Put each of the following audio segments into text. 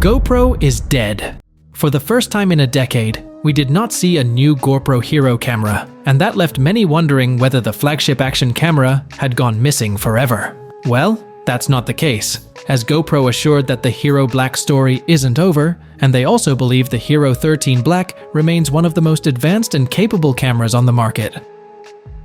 GoPro is dead. For the first time in a decade, we did not see a new GoPro Hero camera, and that left many wondering whether the flagship action camera had gone missing forever. Well, that's not the case, as GoPro assured that the Hero Black story isn't over, and they also believe the Hero 13 Black remains one of the most advanced and capable cameras on the market.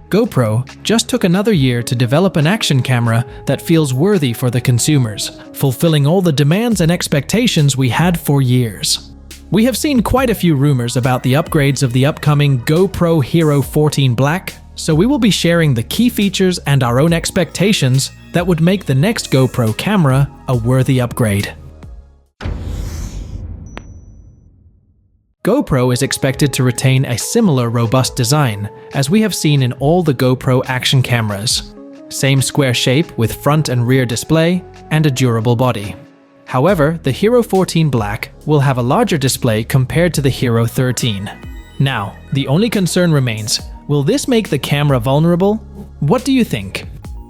GoPro just took another year to develop an action camera that feels worthy for the consumers, fulfilling all the demands and expectations we had for years. We have seen quite a few rumors about the upgrades of the upcoming GoPro Hero 14 Black, so we will be sharing the key features and our own expectations that would make the next GoPro camera a worthy upgrade. GoPro is expected to retain a similar robust design as we have seen in all the GoPro action cameras. Same square shape with front and rear display and a durable body. However, the Hero 14 Black will have a larger display compared to the Hero 13. Now, the only concern remains, will this make the camera vulnerable? What do you think?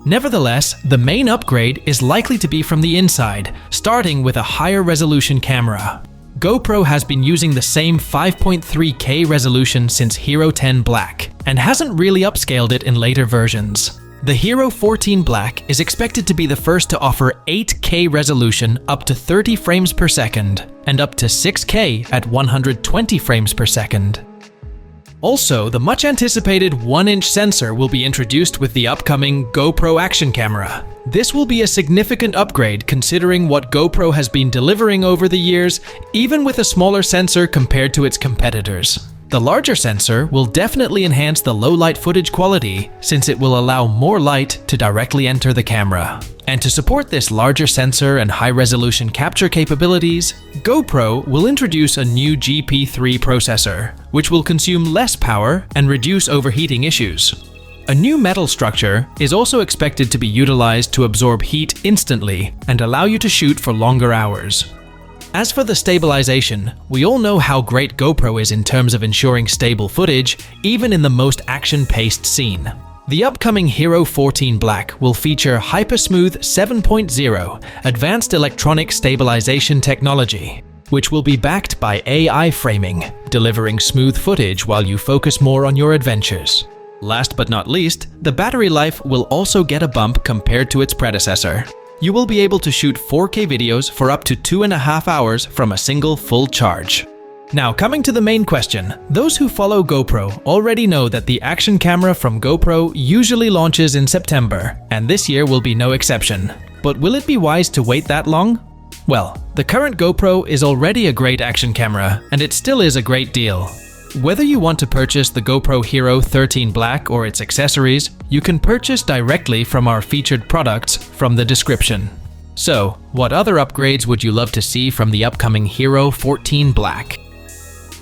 Nevertheless, the main upgrade is likely to be from the inside, starting with a higher resolution camera. GoPro has been using the same 5.3K resolution since Hero 10 Black, and hasn't really upscaled it in later versions. The Hero 14 Black is expected to be the first to offer 8K resolution up to 30 frames per second, and up to 6K at 120 frames per second. Also, the much anticipated 1-inch sensor will be introduced with the upcoming GoPro action camera. This will be a significant upgrade considering what GoPro has been delivering over the years, even with a smaller sensor compared to its competitors. The larger sensor will definitely enhance the low light footage quality since it will allow more light to directly enter the camera. And to support this larger sensor and high-resolution capture capabilities, GoPro will introduce a new GP3 processor, which will consume less power and reduce overheating issues. A new metal structure is also expected to be utilized to absorb heat instantly and allow you to shoot for longer hours. As for the stabilization, we all know how great GoPro is in terms of ensuring stable footage, even in the most action-paced scene. The upcoming Hero 14 Black will feature Hypersmooth 7.0 advanced electronic stabilization technology, which will be backed by AI framing, delivering smooth footage while you focus more on your adventures. Last but not least, the battery life will also get a bump compared to its predecessor. You will be able to shoot 4K videos for up to 2.5 hours from a single full charge. Now, coming to the main question, those who follow GoPro already know that the action camera from GoPro usually launches in September, and this year will be no exception. But will it be wise to wait that long? Well, the current GoPro is already a great action camera, and it still is a great deal. Whether you want to purchase the GoPro Hero 13 Black or its accessories, you can purchase directly from our featured products from the description. So, what other upgrades would you love to see from the upcoming Hero 14 Black?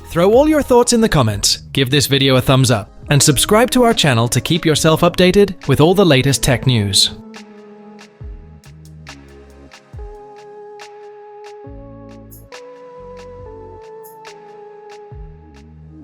Throw all your thoughts in the comments, give this video a thumbs up, and subscribe to our channel to keep yourself updated with all the latest tech news.